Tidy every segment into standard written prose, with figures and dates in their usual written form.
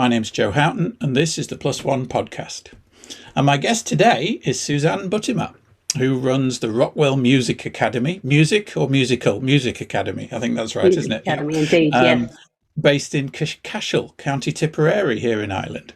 My name's Joe Houghton, and this is the Plus One podcast. And my guest today is Suzanne Buttimer, who runs the Rockwell Music Academy. Music or musical? Music Academy. I think that's right, Music isn't it? Academy, yeah. Indeed, yes. Based in Cashel, County Tipperary here in Ireland.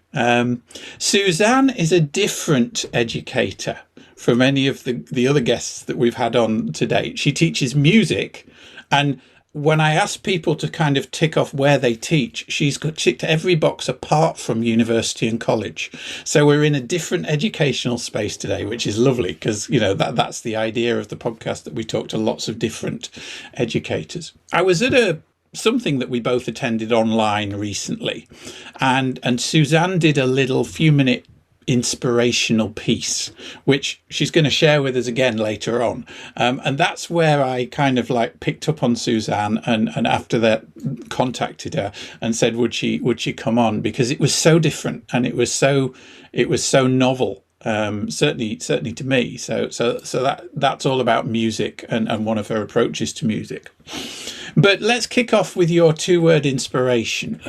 Suzanne is a different educator from any of the other guests that we've had on to date. She teaches music, and when I ask people to kind of tick off where they teach, she's got ticked every box apart from university and college. So we're in a different educational space today, which is lovely because, you know, that's the idea of the podcast, that we talk to lots of different educators. I was at something that we both attended online recently, and Suzanne did a little few-minute inspirational piece, which she's going to share with us again later on, and that's where I kind of like picked up on Suzanne, and after that contacted her and said would she come on, because it was so different and it was so novel, certainly to me. So that's all about music and one of her approaches to music. But let's kick off with your two-word inspiration.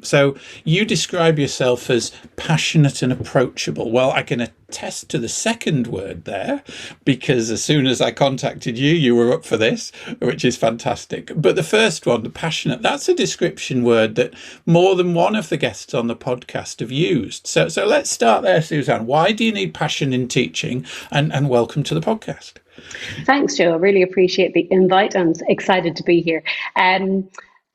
So you describe yourself as passionate and approachable. Well, I can attest to the second word there, because as soon as I contacted you, you were up for this, which is fantastic. But the first one, the passionate, that's a description word that more than one of the guests on the podcast have used. So let's start there, Suzanne. Why do you need passion in teaching? And welcome to the podcast. Thanks, Joe. I really appreciate the invite and excited to be here.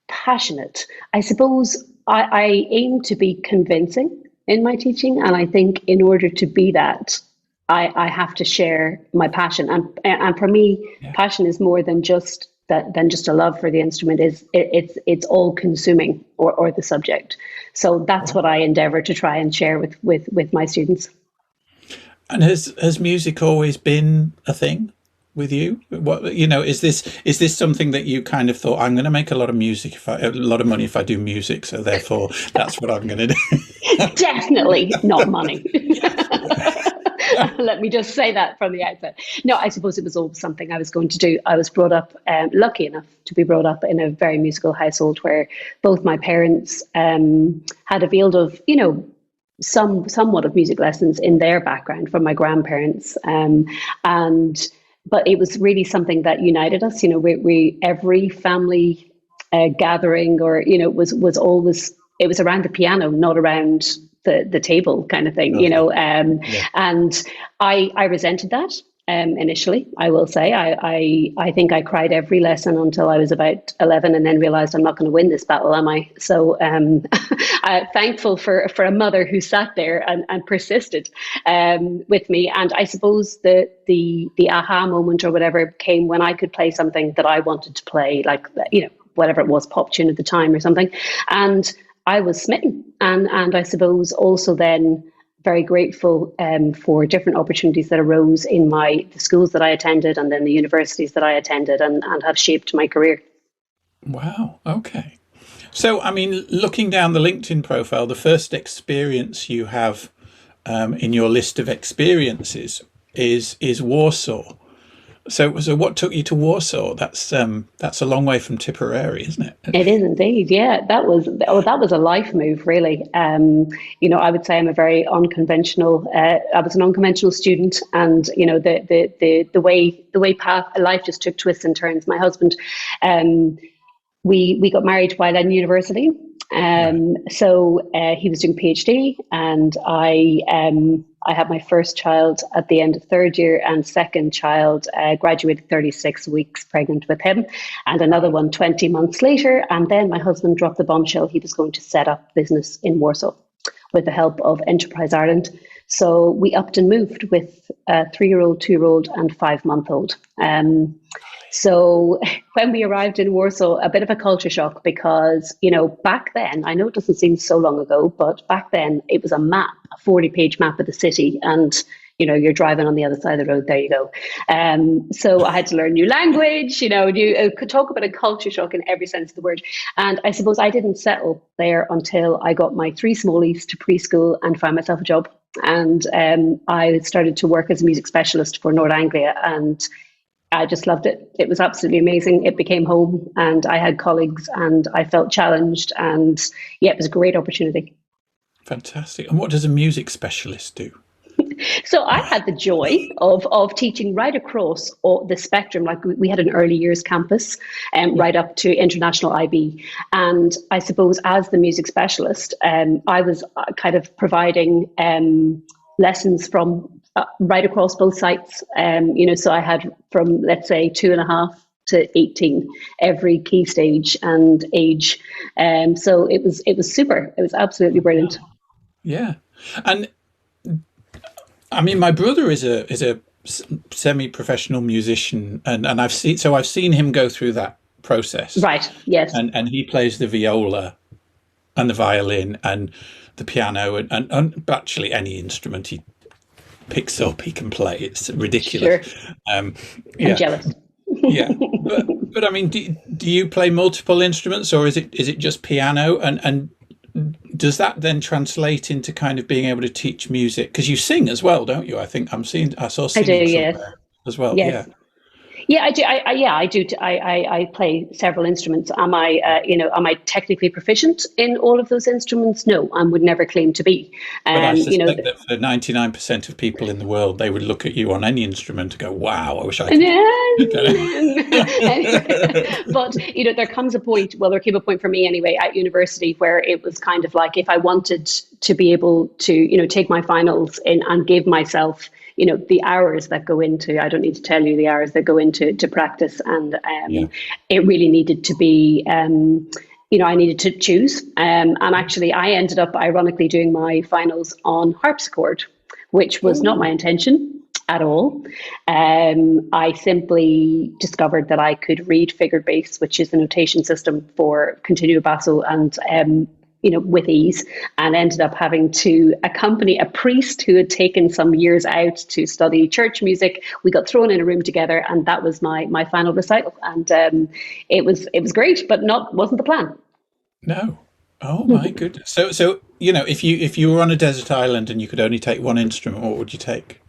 Passionate. I suppose I aim to be convincing in my teaching, and I think in order to be that, I have to share my passion. And for me, passion is more than just a love for the instrument. It's all consuming or the subject. So that's what I endeavour to try and share with my students. And has music always been a thing with you? What, you know, is this something that you kind of thought, I'm going to make a lot of money if I do music, so therefore that's what I'm going to do? Definitely not money. Let me just say that from the outset. No, I suppose it was always something I was going to do. I was brought up, lucky enough to be brought up in a very musical household where both my parents had a field of, you know, somewhat of music lessons in their background from my grandparents, but it was really something that united us. You know, we every family gathering, or you know, was always, it was around the piano, not around the table kind of thing. Okay. You know, and I resented that. Initially, I will say, I think I cried every lesson until I was about 11, and then realized I'm not going to win this battle, am I? So I'm thankful for a mother who sat there and persisted with me. And I suppose the aha moment or whatever came when I could play something that I wanted to play, like, you know, whatever it was, pop tune at the time or something. And I was smitten. And I suppose also then very grateful for different opportunities that arose in the schools that I attended and then the universities that I attended, and have shaped my career. Wow. Okay. So, I mean, looking down the LinkedIn profile, the first experience you have in your list of experiences is Warsaw. So what took you to Warsaw? That's a long way from Tipperary, isn't it? It is indeed. Yeah, that was a life move, really. You know, I would say I'm a very unconventional. I was an unconventional student, and you know, the way path life just took twists and turns. My husband, we got married while in university. So he was doing PhD, and I had my first child at the end of third year, and second child graduated 36 weeks pregnant with him, and another one 20 months later. And then my husband dropped the bombshell. He was going to set up business in Warsaw with the help of Enterprise Ireland. So we upped and moved with a 3-year-old, 2-year-old, and 5-month-old. So when we arrived in Warsaw, a bit of a culture shock, because, you know, back then, I know it doesn't seem so long ago, but back then it was a 40-page map of the city, and, you know, you're driving on the other side of the road, there you go. So I had to learn new language, you know, could talk about a culture shock in every sense of the word. And I suppose I didn't settle there until I got my 3 smallies to preschool and found myself a job. And I started to work as a music specialist for North Anglia, and I just loved it. It was absolutely amazing. It became home, and I had colleagues, and I felt challenged, and yeah, it was a great opportunity. Fantastic. And what does a music specialist do? So I had the joy of teaching right across all the spectrum. Like we had an early years campus, Yeah. right up to international IB. And I suppose as the music specialist, I was kind of providing lessons from right across both sites. So I had from, let's say, 2.5 to 18 every key stage and age. So it was super. It was absolutely brilliant. Yeah. And I mean, my brother is a semi-professional musician, and I've seen him go through that process, Right. Yes. and he plays the viola and the violin and the piano and actually any instrument he picks up he can play. It's ridiculous. Sure. Um, I'm yeah, jealous. yeah. But I mean, do you play multiple instruments, or is it just piano? And does that then translate into kind of being able to teach music? Because you sing as well, don't you? I saw I do. singing Yes. somewhere as well. Yeah. Yes. Yeah, I do. I do. I play several instruments. Am I technically proficient in all of those instruments? No, I would never claim to be. But I You know, suspect that for 99% of people in the world, they would look at you on any instrument and go, wow, I wish I could but there comes a point. Well, there came a point for me anyway at university where it was kind of like if I wanted to be able to, take my finals in and give myself, the hours that go into. I don't need to tell you the hours that go into practice, and Yeah. it really needed to be. I needed to choose, and actually, I ended up ironically doing my finals on harpsichord, which was not my intention at all. I simply discovered that I could read figured bass, which is the notation system for continuo basso, and with ease, and ended up having to accompany a priest who had taken some years out to study church music. We got thrown in a room together, and that was my final recital. And it was great, but wasn't the plan. No. Oh my goodness. So if you were on a desert island and you could only take one instrument, what would you take?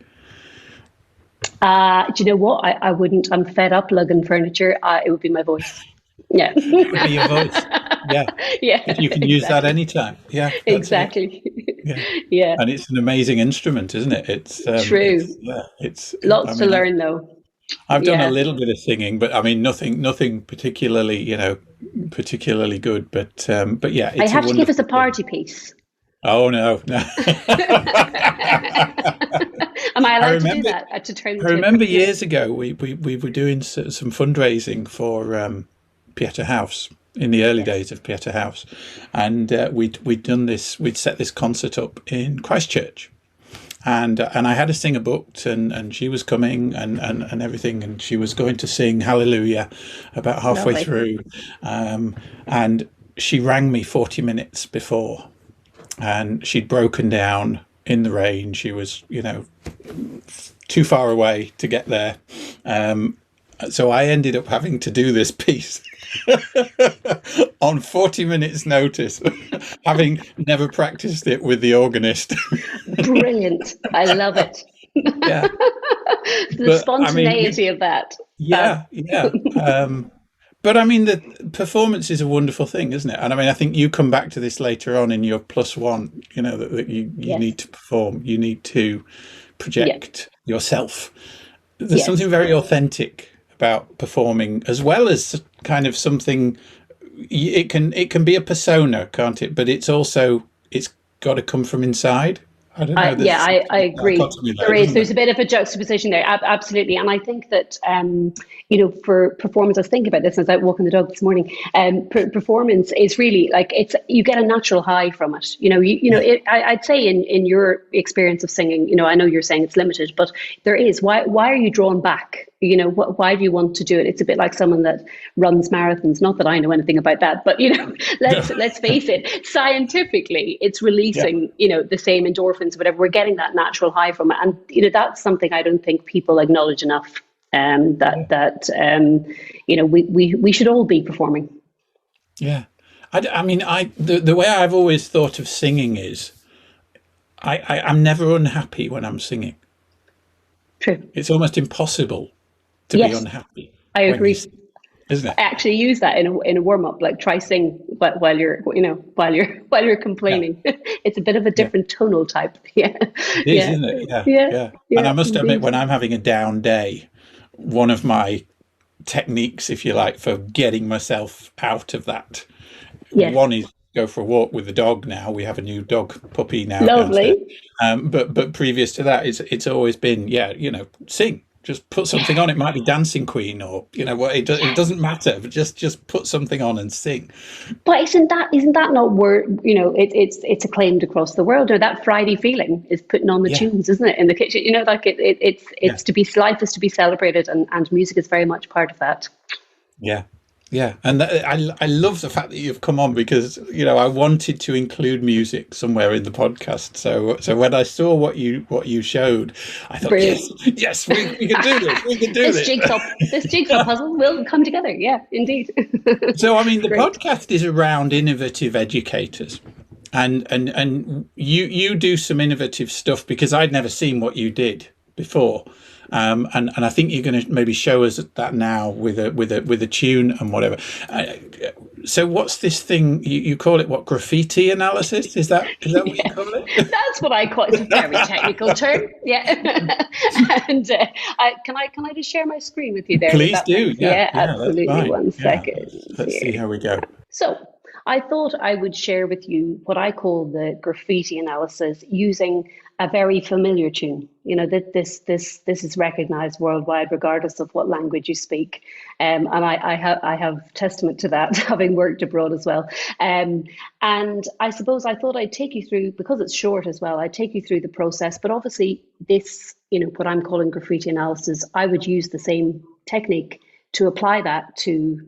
Do you know what? I wouldn't. I'm fed up lugging furniture. It would be my voice. Yeah. It would be your voice. Yeah. Yeah. If you can use that Exactly. anytime. Yeah, that's it. Exactly. Yeah. Yeah. And it's an amazing instrument, isn't it? True. I Lots to mean, learn, though. I've done a Yeah. little bit of singing, but I mean, nothing particularly, particularly good. But yeah, I it's a have to give us a wonderful thing. party piece. Oh no, no. Am I I allowed to do remember. that? To turn I into remember yeah. years ago we were doing some fundraising for Pieter House in the early days of Pieter House, and we'd done this. We'd set this concert up in Christchurch, and I had a singer booked, and she was coming and everything, and she was going to sing Hallelujah about halfway Lovely. through, and she rang me 40 minutes before, and she'd broken down in the rain. She was, too far away to get there. So I ended up having to do this piece on 40 minutes notice, having never practiced it with the organist. Brilliant. I love it. Yeah. The But I mean, spontaneity of that. Fab. yeah, yeah. But I mean, the performance is a wonderful thing, isn't it? And I mean, I think you come back to this later on in your plus one, that you Yes. need to perform, you need to Yeah. project yourself. There's Yes. something very authentic about performing, as well as kind of something. It can be a persona, can't it? But it's got to come from inside. I don't know. Yeah, There's I agree. dichotomy There there, is. isn't There's there? a bit of a juxtaposition there. Absolutely. And I think that, for performance, I was thinking about this as I was out walking the dog this morning. Performance is really like you get a natural high from it. Yeah. I'd say in your experience of singing, I know you're saying it's limited, but there is. Why are you drawn back? Why do you want to do it? It's a bit like someone that runs marathons. Not that I know anything about that, but let's face it. Scientifically, it's Yeah. releasing the same endorphins, whatever. We're getting that natural high from it, and that's something I don't think people acknowledge enough. We should all be performing. Yeah. I mean, the way I've always thought of singing is I'm never unhappy when I'm singing. True. It's almost impossible to be Yes, unhappy I when you agree. sing. isn't it? I actually use that in a warm up, like try sing, but while you're while you're Yeah, complaining. It's a bit of a yeah. different tonal type. Yeah, It is, yeah, isn't it? Yeah, yeah, yeah. And yeah, I must admit, indeed. when I'm having a down day, one of my techniques, if you like, for getting myself out of that, Yes, one is go for a walk with the dog. Now we have a new dog puppy now downstairs. lovely. But previous to that, it's always been, yeah, sing. Just put something Yeah, on. It might be Dancing Queen or what. It yes. doesn't matter. But just put something on and sing. But isn't that not where it's acclaimed across the world? Or that Friday feeling is putting on the Yeah, tunes, isn't it, in the kitchen? Like it's yeah. it's to be life is to be celebrated, and music is very much part of that. Yeah, yeah, and I love the fact that you've come on because I wanted to include music somewhere in the podcast. So when I saw what you showed, I thought Brilliant. yes, we can do this. We can do This this. jigsaw puzzle will come together. Yeah, indeed. So I mean, the Great. podcast is around innovative educators, and you do some innovative stuff because I'd never seen what you did before. And I think you're going to maybe show us that now with a tune and whatever. Uh, so what's this thing you call it? What, graffiti analysis? Is that what you Yes, call it? that's what I call. It's a very technical term. Yeah. And can I just share my screen with you there? Would Please that make? do. Yeah, Yeah, yeah, that's absolutely. fine. One Yeah, second let's see here. how we go. So I thought I would share with you what I call the graffiti analysis using a very familiar tune. That this is recognized worldwide, regardless of what language you speak. And I have testament to that, having worked abroad as well. And I suppose I thought I'd take you through, because it's short as well, I'd take you through the process. But obviously, this, what I'm calling graffiti analysis, I would use the same technique to apply that to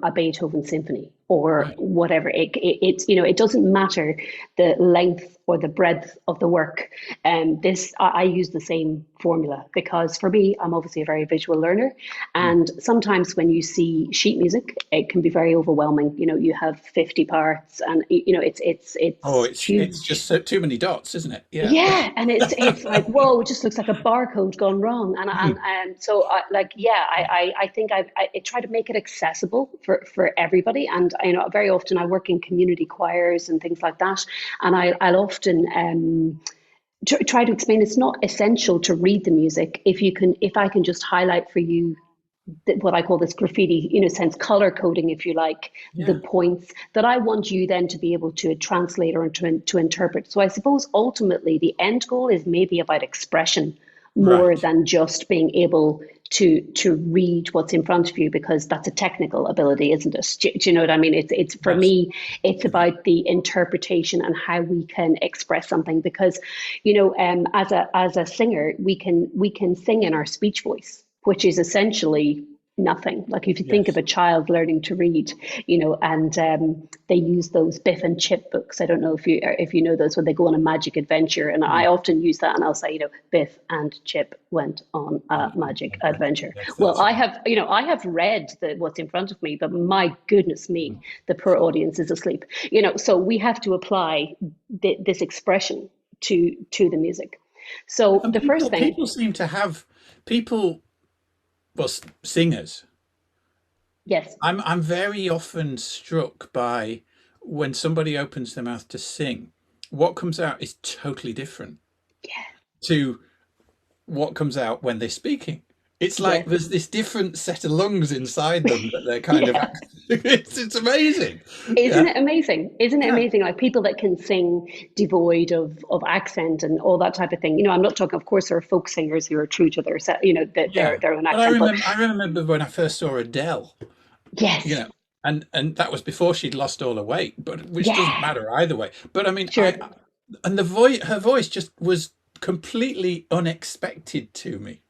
a Beethoven symphony or Right. whatever. It doesn't matter the length or the breadth of the work. And I use the same formula because for me, I'm obviously a very visual learner, Mm. and sometimes when you see sheet music, it can be very overwhelming. You have 50 parts, and Oh, it's it's huge. just so too many dots, isn't it? Yeah. Yeah, and it's like, whoa, it just looks like a barcode gone wrong. And so I think I try to make it accessible for everybody. And very often I work in community choirs and things like that, and I'll often try to explain it's not essential to read the music if I can just highlight for you what I call this graffiti, sense color coding, if you like, the Yeah. points that I want you then to be able to translate or to interpret. So I suppose ultimately the end goal is maybe about expression more Right. than just being able to read what's in front of you, because that's a technical ability, isn't it? Do you know what I mean? It's for Yes. me, it's about the interpretation and how we can express something. Because as a singer, we can sing in our speech voice, which is essentially nothing. Like if you think of Yes. a child learning to read, and they use those Biff and Chip books. I don't know if you know those, when they go on a magic adventure, and I Mm. often use that, and I'll say, Biff and Chip went on a magic adventure. Yes, Well, that's right. I have read what's in front of me, but my goodness me, Mm. the poor audience is asleep. So we have to apply this expression to the music. So And the first thing, people seem to have people, well, singers. yes, I'm very often struck by when somebody opens their mouth to sing, what comes out is totally different yeah, to what comes out when they're speaking. It's like yes. there's this different set of lungs inside them that they're kind of Yeah. it's amazing. Isn't Yeah. it amazing? Isn't it Yeah. amazing? Like people that can sing devoid of accent and all that type of thing. I'm not talking, of course, there are folk singers who are true to their set, Yeah. their own But I accent. But remember I remember when I first saw Adele, you yes, know, and that was before she'd lost all her weight, but which doesn't yeah, matter either way. But I mean, sure, and her voice just was completely unexpected to me.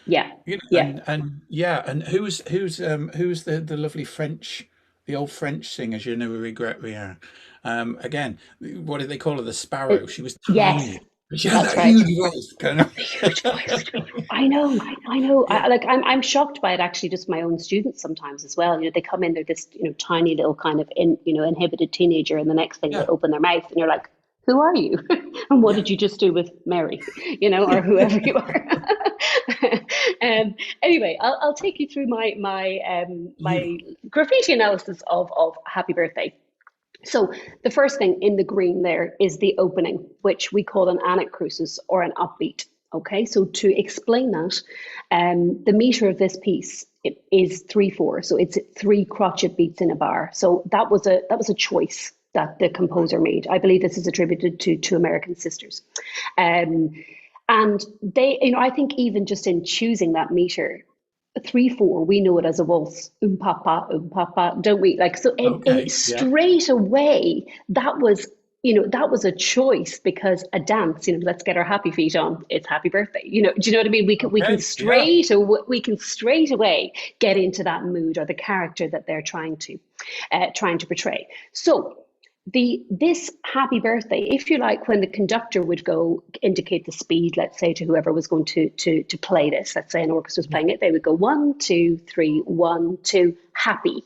yeah, yeah. And yeah, and who's the lovely French, the old French singer, Je ne regrette rien. Again, what did they call her? The Sparrow. She was Yes, tiny. But she had that's that right. huge voice, kind of. A huge voice. I know, I know. Yeah, I'm shocked by it actually. Just my own students sometimes as well. They come in, they're this tiny little kind of inhibited teenager, and the next thing they yeah, open their mouth, and you're like, who are you? And what yeah. did you just do with Mary? Or whoever you are. Anyway, I'll take you through my graffiti analysis of Happy Birthday. So the first thing in the green there is the opening, which we call an anacrusis or an upbeat. Okay, so to explain that, the meter of this piece is 3/4, so it's 3 crotchet beats in a bar. So that was a choice that the composer made. I believe this is attributed to two American sisters, and they, I think even just in choosing that meter, 3/4, we know it as a waltz, papa, don't we? Like, so Okay. Yeah. straight away, that was a choice, because a dance, let's get our happy feet on. It's Happy Birthday. Do you know what I mean? We can Yeah. we can straight away get into that mood or the character that they're trying to portray. So this Happy Birthday, if you like, when the conductor would go indicate the speed, let's say, to whoever was going to play this, let's say an orchestra was playing it, they would go 1, 2, 3, 1, 2, happy,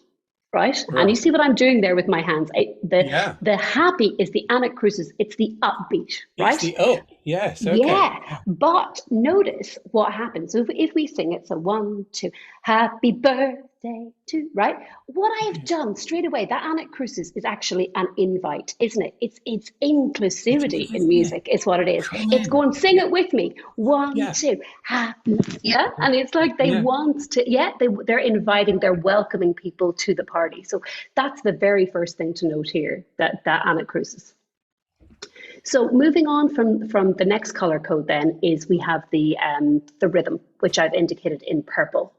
right? And you Right. see what I'm doing there with my hands. Yeah. The happy is the anacrusis, it's the upbeat, It's right? the up. Yes. Okay. Yeah, but notice what happens. So if we sing it, so 1, 2, happy birthday to, right? What I have done straight away, that anacrusis is actually an invite, isn't it? It's It inclusivity is, in isn't it? music, is what it is. Come It's go in. and sing it with me. 1, Yeah. 2, happy, yeah. And it's like they Yeah. want to, yeah, they're inviting, they're welcoming people to the party. So that's the very first thing to note here, that anacrusis. So moving on from the next color code, then, is we have the rhythm, which I've indicated in purple.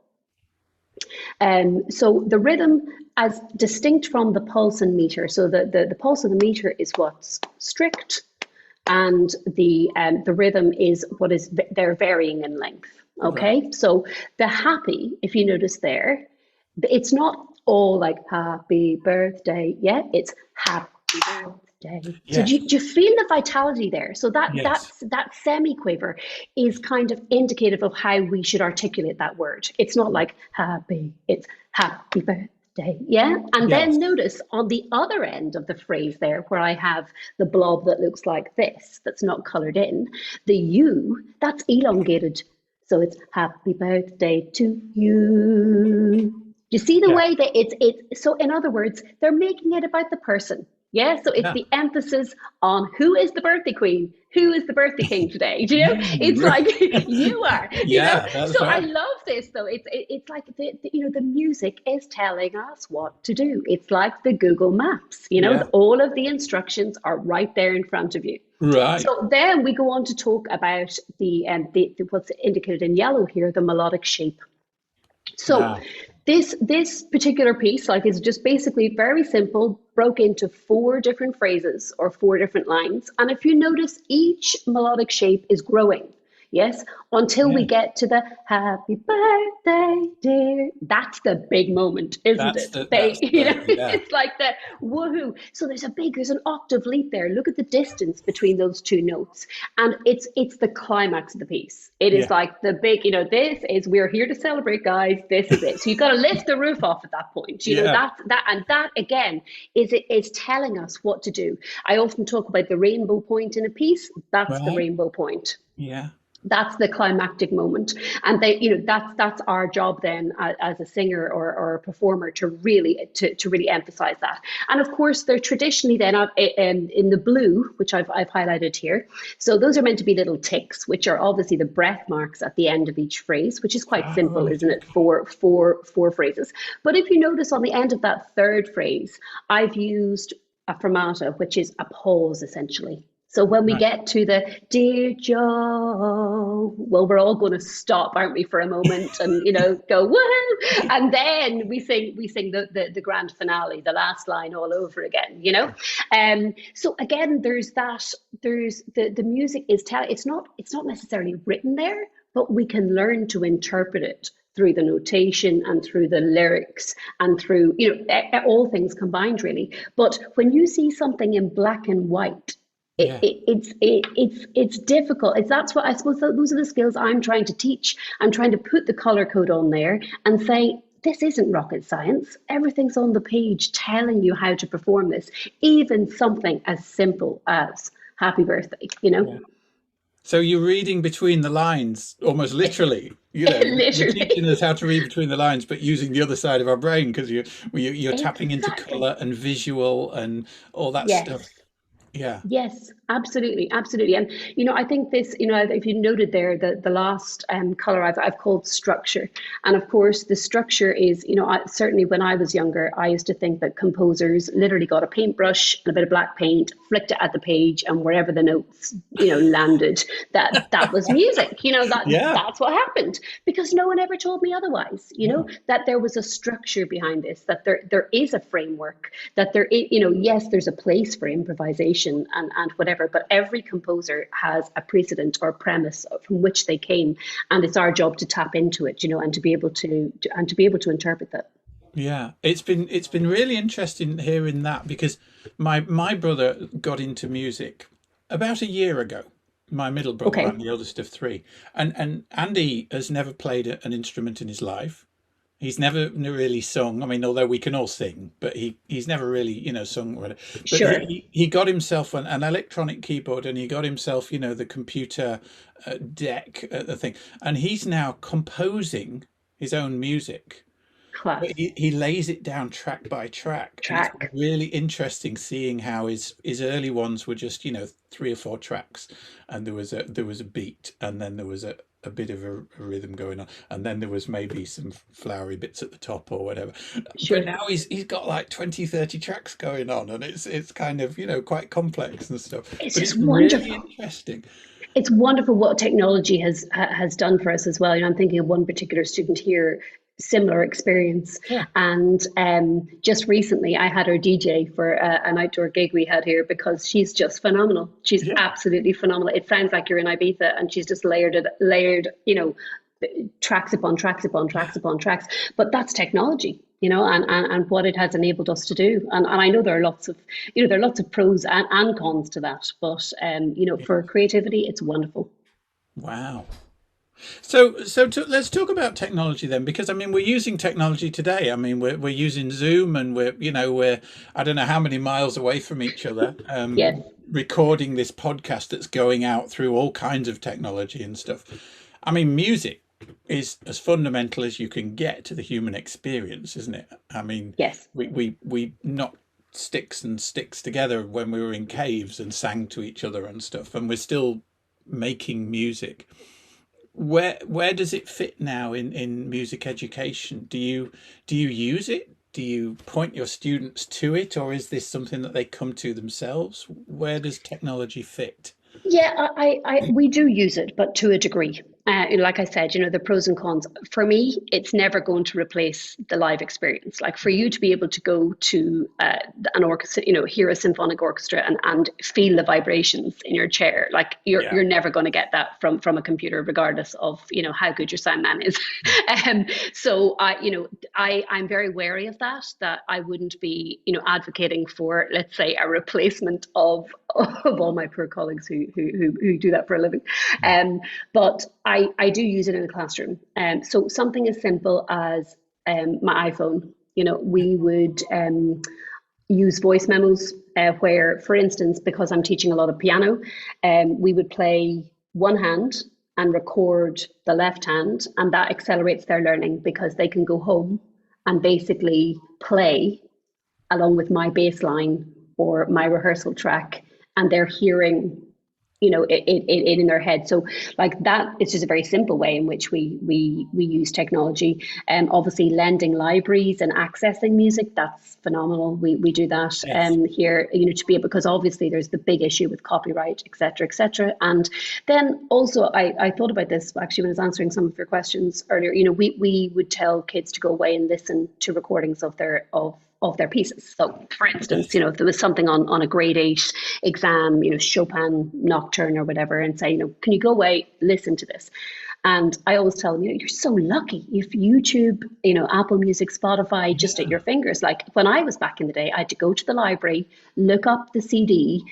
So the rhythm, as distinct from the pulse and meter. So the pulse and the meter is what's strict, and the rhythm is what is, they're varying in length. Right. Okay, so the happy, if you notice there, it's not all like happy birthday. Yeah, it's happy birthday. So Yes. do you feel the vitality there? So Yes. that semi-quaver is kind of indicative of how we should articulate that word. It's not like happy, it's happy birthday. Yeah. And Yes. then notice on the other end of the phrase there, where I have the blob that looks like this, that's not colored in, the U, that's elongated. So it's happy birthday to you. You see the Yeah. way that it's so, in other words, they're making it about the person. Yeah, so it's Yeah. the emphasis on who is the birthday queen, who is the birthday king today. Do you know? It's like you are. Yeah. That's So I right. love this though. It's like the music is telling us what to do. It's like the Google Maps. Yeah. All of the instructions are right there in front of you. Right. So then we go on to talk about the what's indicated in yellow here, the melodic shape. So Ah. this particular piece, like, is just basically very simple, broke into 4 different phrases or 4 different lines. And if you notice, each melodic shape is growing. Yes, until we Yeah. get to the happy birthday, dear. That's the big moment, isn't That's it? the. That's the. Yeah. It's like the woohoo. So there's an octave leap there. Look at the distance between those 2 notes, and it's the climax of the piece. It is Yeah. like the big, this is, we're here to celebrate, guys. This is it. So you've got to lift the roof off at that point. Yeah. That again is telling us what to do. I often talk about the rainbow point in a piece. That's the Right. rainbow point. Yeah. That's the climactic moment, and that's our job then, as a singer or a performer, to really emphasize that. And of course, they're traditionally then in the blue, which I've highlighted here. So those are meant to be little ticks, which are obviously the breath marks at the end of each phrase, which is quite Ah, simple, right. isn't it? Four phrases. But if you notice, on the end of that third phrase, I've used a fermata, which is a pause, essentially. So when we Right. get to the dear Joe, well, we're all going to stop, aren't we, for a moment, and go woohoo, and then we sing the grand finale, the last line, all over again. So again, there's the music is it's not necessarily written there, but we can learn to interpret it through the notation and through the lyrics and through all things combined, really. But when you see something in black and white, Yeah. it's difficult. That's what I suppose, those are the skills I'm trying to teach. I'm trying to put the color code on there and say, this isn't rocket science. Everything's on the page telling you how to perform this, even something as simple as happy birthday. Yeah. So you're reading between the lines, almost literally. You know, you're teaching Literally. us how to read between the lines, but using the other side of our brain because you're tapping into Exactly. color and visual and all that Yes. stuff. Yeah. Yes, absolutely, absolutely. And I think this, if you noted there, the last color I've called structure. And of course, the structure is, certainly when I was younger, I used to think that composers literally got a paintbrush and a bit of black paint, flicked it at the page, and wherever the notes, landed, that was music. Yeah. That's what happened, because no one ever told me otherwise. No. That there was a structure behind this, that there is a framework, that there is, yes, there's a place for improvisation and whatever, but every composer has a precedent or premise from which they came, and it's our job to tap into it, and to be able to interpret that. Yeah. It's been really interesting hearing that because my brother got into music about a year ago. My middle brother, I'm Okay. the eldest of three. And Andy has never played an instrument in his life. He's never really sung. I mean, although we can all sing, but he's never really, sung. Or whatever. But Sure. he got himself an electronic keyboard, and he got himself, the computer deck thing, and he's now composing his own music. But Class. he lays it down track by track, and it's Track. really interesting seeing how his early ones were just, three or four tracks, and there was a beat, and then there was a bit of a rhythm going on, and then there was maybe some flowery bits at the top or whatever. But Sure. now he's got like 20, 30 tracks going on, and it's kind of, quite complex and stuff. It's But just it's really wonderful. interesting. It's wonderful what technology has done for us as well. I'm thinking of one particular student here, similar experience. Yeah. And just recently, I had her DJ for an outdoor gig we had here, because she's just phenomenal. She's Yeah. absolutely phenomenal. It sounds like you're in Ibiza, and she's just layered, tracks upon tracks upon tracks upon tracks. But that's technology, and what it has enabled us to do. And I know there are lots of pros and cons to that. But Yeah. for creativity, it's wonderful. Wow. So let's talk about technology then, because I mean we're using technology today. I mean we're using Zoom, and we're I don't know how many miles away from each other, Yes. recording this podcast that's going out through all kinds of technology and stuff. I mean music is as fundamental as you can get to the human experience, isn't it? I mean Yes. we knocked sticks and sticks together when we were in caves and sang to each other and stuff, and we're still making music. Where does it fit now in music education? Do you use it? Do you point your students to it, or is this something that they come to themselves? Where does technology fit? Yeah, we do use it, but to a degree. Like I said, the pros and cons. For me, it's never going to replace the live experience. Like, for you to be able to go to an orchestra, hear a symphonic orchestra, and feel the vibrations in your chair, like Yeah. you're never going to get that from a computer, regardless of how good your sound man is. So I'm very wary of that. That I wouldn't be advocating for, let's say, a replacement of all my poor colleagues who do that for a living. But I do use it in the classroom. So something as simple as my iPhone. We would use voice memos, where, for instance, because I'm teaching a lot of piano, we would play one hand and record the left hand, and that accelerates their learning, because they can go home and basically play along with my bass line or my rehearsal track, and they're hearing it in their head. So, like, that is just a very simple way in which we use technology. Obviously, lending libraries and accessing music, that's phenomenal. We do that Yes. here, to be able, because obviously there's the big issue with copyright, etc., etc. And then also, I thought about this actually when I was answering some of your questions earlier. We would tell kids to go away and listen to recordings of their pieces. So, for instance, Yes. if there was something on a grade 8 exam, Chopin Nocturne or whatever, and say, can you go away, listen to this? And I always tell them, you're so lucky if YouTube, Apple Music, Spotify, just at your fingers. Like when I was back in the day, I had to go to the library, look up the CD,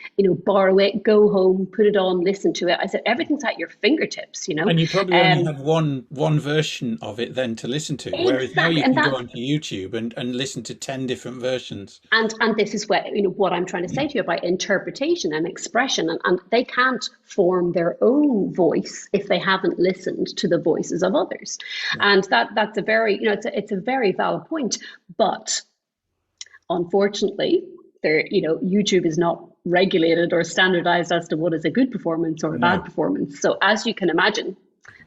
borrow it, go home, put it on, listen to it. I said, everything's at your fingertips. And you probably only had one version of it then to listen to, whereas now Exactly. you And can go that's onto YouTube and listen to 10 different versions. and this is what I'm trying to say to you about interpretation and expression, and they can't form their own voice if they haven't listened to the voices of others. Yeah. And that's a very it's a very valid point. But unfortunately, YouTube is not regulated or standardized as to what is a good performance or a bad No. performance. So as you can imagine,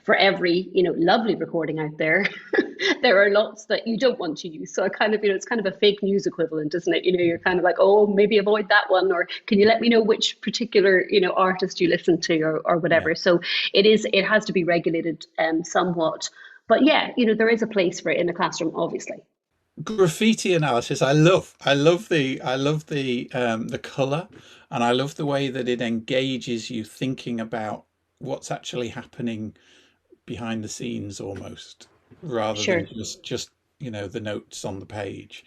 for every lovely recording out there, there are lots that you don't want to use. So I kind of it's kind of a fake news equivalent, isn't it? You're kind of like, oh, maybe avoid that one, or can you let me know which particular artist you listen to, or Yeah. whatever. So it has to be regulated somewhat. But yeah, there is a place for it in the classroom, obviously. Graffiti analysis. I love the color, and I love the way that it engages you thinking about what's actually happening behind the scenes almost, rather than Sure. just the notes on the page.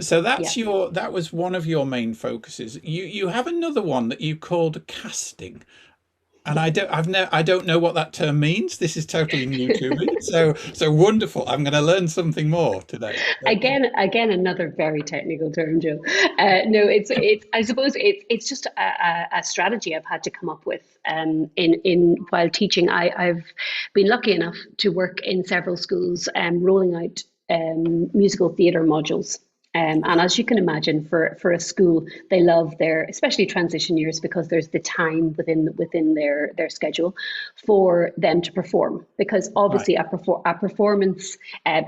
So Yeah. that was one of your main focuses. You have another one that you called casting. And I don't know what that term means. This is totally new to me. So wonderful. I'm going to learn something more today. Again, another very technical term, Joe. No, it's. I suppose it's just a strategy I've had to come up with. In while teaching, I've been lucky enough to work in several schools, rolling out musical theatre modules. And as you can imagine, for a school, they love their, especially transition years, because there's the time within their schedule for them to perform. Because Right. obviously, a performance,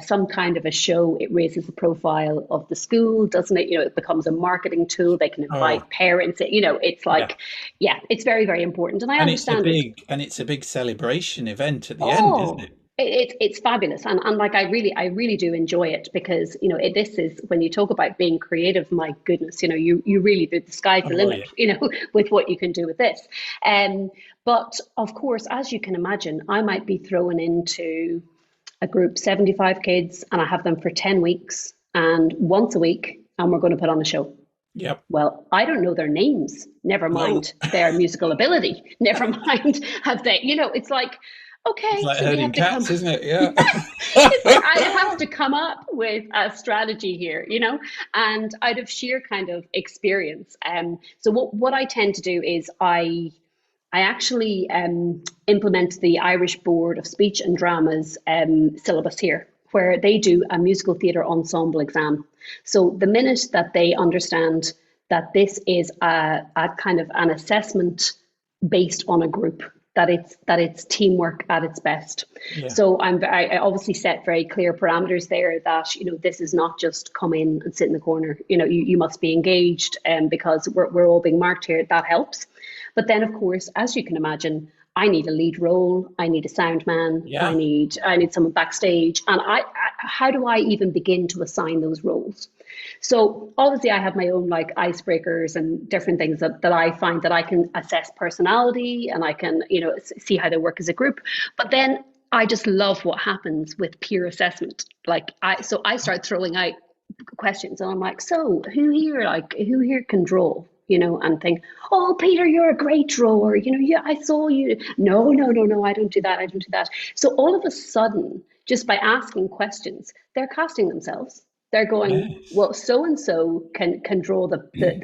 some kind of a show, it raises the profile of the school, doesn't it? It becomes a marketing tool. They can Oh, invite parents. It's yeah. like, yeah, it's very, very important, and I understand it. And it's a big celebration event at the end, isn't Oh, it? it's fabulous, and like I really do enjoy it, because this is when you talk about being creative. My goodness, you really the sky's the Oh, yeah. limit, with what you can do with this. But of course, as you can imagine, I might be thrown into a group 75 kids, and I have them for 10 weeks, and once a week, and we're going to put on a show. Yep. Well, I don't know their names, never No, mind their musical ability, never mind have they, it's like, it's okay, like so we have herding to come. cats, isn't it? Yeah. It's like I have to come up with a strategy here, and out of sheer kind of experience. So what I tend to do is I actually implement the Irish Board of Speech and Drama's syllabus here, where they do a musical theatre ensemble exam. So the minute that they understand that this is a kind of an assessment based on a group, that it's teamwork at its best. Yeah. So I obviously set very clear parameters there, that this is not just come in and sit in the corner. You must be engaged, because we're all being marked here. That helps. But then, of course, as you can imagine, I need a lead role. I need a sound man. I Yeah. need someone backstage. And how do I even begin to assign those roles? So obviously, I have my own like icebreakers and different things that I find that I can assess personality, and I can see how they work as a group. But then I just love what happens with peer assessment. Like I start throwing out questions, and I'm like, so who here can draw? And think, oh, Peter, you're a great drawer. Yeah, I saw you. No, no, no, no, I don't do that. I don't do that. So all of a sudden, just by asking questions, they're casting themselves. They're going, Yes. well, so and so can draw the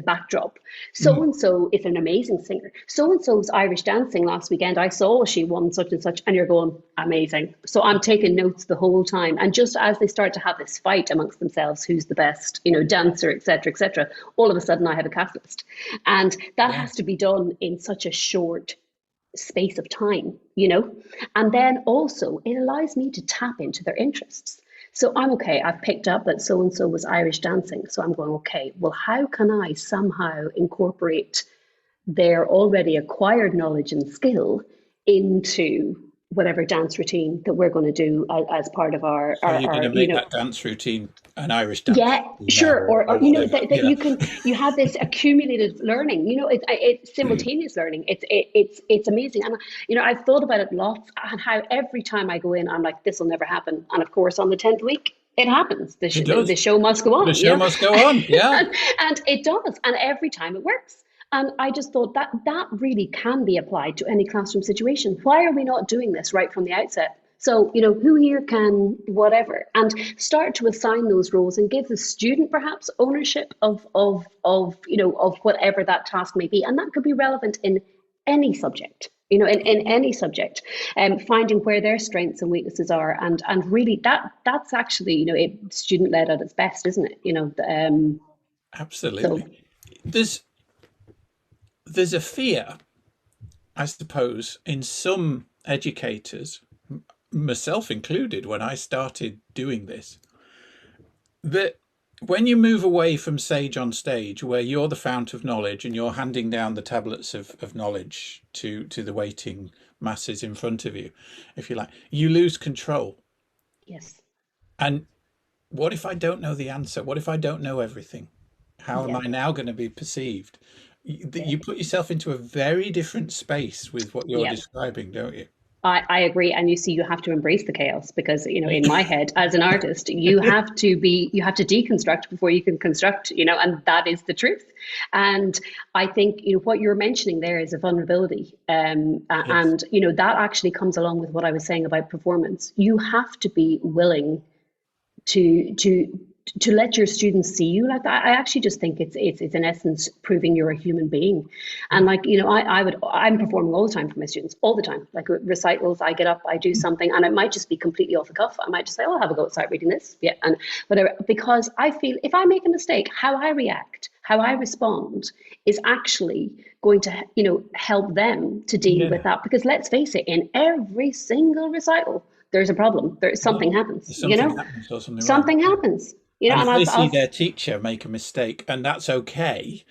backdrop. So Mm. and so is an amazing singer. So and so's Irish dancing last weekend. I saw she won such and such, and you're going, amazing. So I'm taking notes the whole time. And just as they start to have this fight amongst themselves, who's the best, dancer, etc., all of a sudden I have a cast list, and that Yeah. has to be done in such a short space of time. And then also it allows me to tap into their interests. So I'm okay, I've picked up that so and so was Irish dancing. So I'm going, okay, well, how can I somehow incorporate their already acquired knowledge and skill into whatever dance routine that we're going to do as part of So you're going to make that dance routine an Irish dance yeah, routine now, sure. Or whatever. that you have this accumulated learning. It's simultaneous learning. It's amazing. And I've thought about it lots, and how every time I go in, I'm like, this will never happen. And of course, on the 10th week, it happens. It does. The show must go on. The show must go on. Yeah. and it does. And every time it works. And I just thought that really can be applied to any classroom situation. Why are we not doing this right from the outset? So, who here can whatever, and start to assign those roles and give the student perhaps ownership of whatever that task may be. And that could be relevant in any subject, in any subject, finding where their strengths and weaknesses are. And really that's actually, student led at its best, isn't it? Absolutely. So, there's a fear, I suppose, in some educators, myself included, when I started doing this, that when you move away from sage on stage, where you're the fount of knowledge and you're handing down the tablets of knowledge to the waiting masses in front of you, if you like, you lose control. Yes. And what if I don't know the answer? What if I don't know everything? How am I now going to be perceived? You put yourself into a very different space with what you're describing, don't you? I agree. And you see, you have to embrace the chaos, because, in my head as an artist, you have to deconstruct before you can construct, and that is the truth. And I think, what you're mentioning there is a vulnerability. And, that actually comes along with what I was saying about performance. You have to be willing to let your students see you like that. I actually just think it's in essence proving you're a human being. And I'm performing all the time for my students, all the time. Like recitals, I get up, I do something, and it might just be completely off the cuff. I might just say, "Oh, I'll have a go at start reading this." Yeah, and whatever. Because I feel if I make a mistake, how I react, how I respond is actually going to, help them to deal with that. Because let's face it, in every single recital, there's a problem. Something happens. Something happens. And if they see their teacher make a mistake, and that's okay,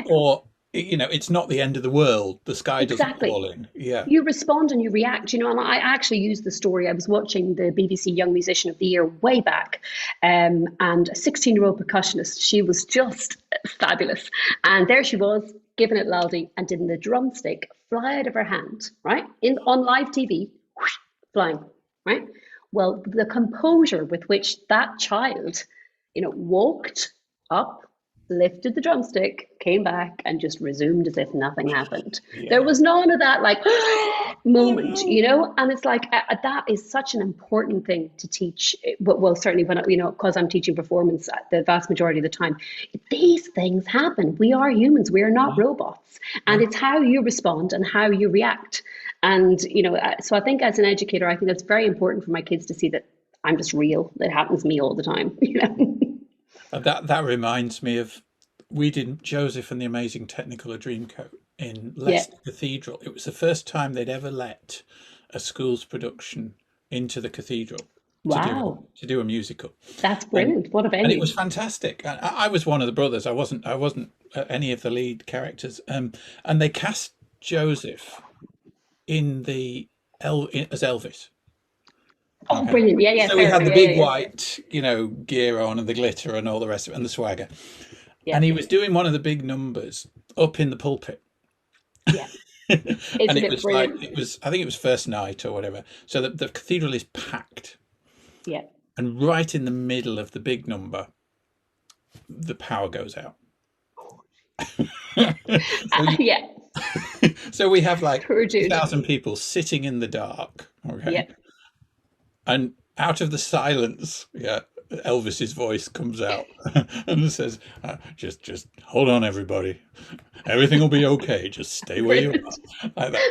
or it's not the end of the world. The sky doesn't fall in. Yeah, you respond and you react. And I actually used the story. I was watching the BBC Young Musician of the Year way back, and a 16-year-old percussionist. She was just fabulous, and there she was giving it laldi, and didn't the drumstick fly out of her hand? Right, on live TV, whoosh, flying. Right. Well, the composure with which that child, walked up, lifted the drumstick, came back, and just resumed as if nothing happened. Yeah. There was none of that moment, and it's like that is such an important thing to teach. Well, certainly when because I'm teaching performance the vast majority of the time, these things happen. We are humans. We are not robots, and it's how you respond and how you react. And so I think as an educator, I think that's very important for my kids to see that I'm just real. It happens to me all the time. That reminds me of, we did Joseph and the Amazing Technicolor Dreamcoat in Leicester Cathedral. It was the first time they'd ever let a school's production into the cathedral. Wow. To do a musical. That's brilliant. What a venue. And it was fantastic. I was one of the brothers. I wasn't any of the lead characters. And they cast Joseph in as Elvis. Oh, okay. Brilliant. Yeah, yeah. So we had the big white, gear on, and the glitter and all the rest of it, and the swagger. Yeah. And he was doing one of the big numbers up in the pulpit. Yeah. And it was brilliant. I think it was first night or whatever. So the cathedral is packed. Yeah. And right in the middle of the big number, the power goes out. Yeah. So we have 2,000 people sitting in the dark. Okay. Yeah. And out of the silence, Elvis's voice comes out and says, just hold on, everybody. Everything will be okay. Just stay where you are. Like that.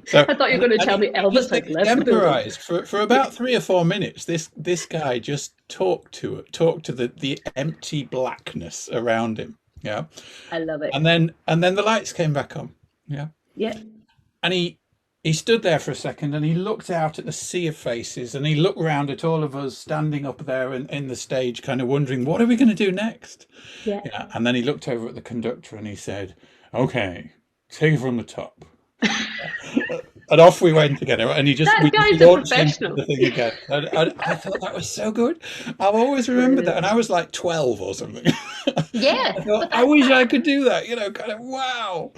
So, I thought you were going to tell me Elvis had left temporized for about 3 or 4 minutes. This guy just talked to the empty blackness around him. Yeah. I love it. And then the lights came back on. Yeah. Yeah. And he stood there for a second, and he looked out at the sea of faces, and he looked round at all of us standing up there in the stage, kind of wondering, what are we going to do next? Yeah. And then he looked over at the conductor and he said, okay, take it from the top. And off we went again. And That we just guy's a launched into professional. the thing again. And I thought that was so good. I've always remembered that. Brilliant. And I was like 12 or something. Yeah, I thought, but I wish I could do that, kind of, wow.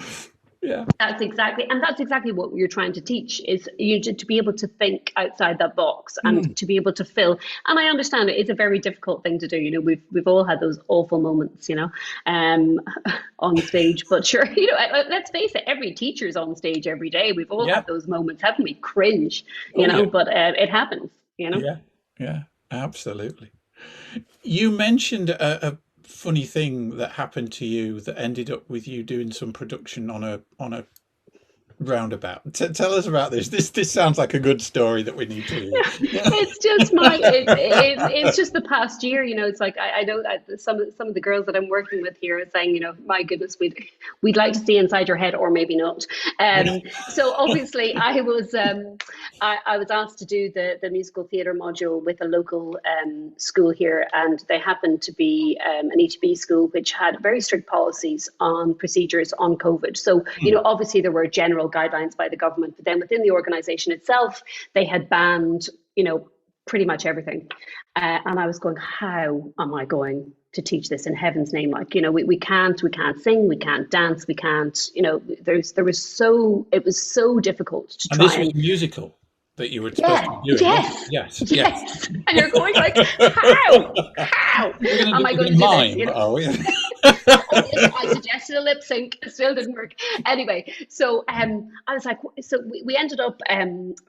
Yeah. that's exactly what you're trying to teach is you to be able to think outside that box and to be able to fill. And I understand it is a very difficult thing to do. We've all had those awful moments, um, on stage. But sure, let's face it, every teacher's on stage every day. We've all Yeah. had those moments, haven't we? Cringe, Oh, yeah. but it happens. Yeah. Yeah. Absolutely. You mentioned a funny thing that happened to you that ended up with you doing some production on a roundabout. Tell us about this. This sounds like a good story that we need to hear. It's just it's just the past year. It's like I know that some of the girls that I'm working with here are saying, my goodness, we'd like to see inside your head, or maybe not. So obviously I was asked to do the musical theatre module with a local school here, and they happened to be an ETB school which had very strict policies on procedures on COVID. So obviously there were general guidelines by the government, but then within the organisation itself, they had banned pretty much everything. And I was going, how am I going to teach this in heaven's name? Like, we can't sing, we can't dance, we can't, it was so difficult to And try this was musical that you were supposed to be doing. Yes. And you're going like, how am I going to do mime, this? are we? I suggested a lip sync, it still didn't work. Anyway, so I was like, so we ended up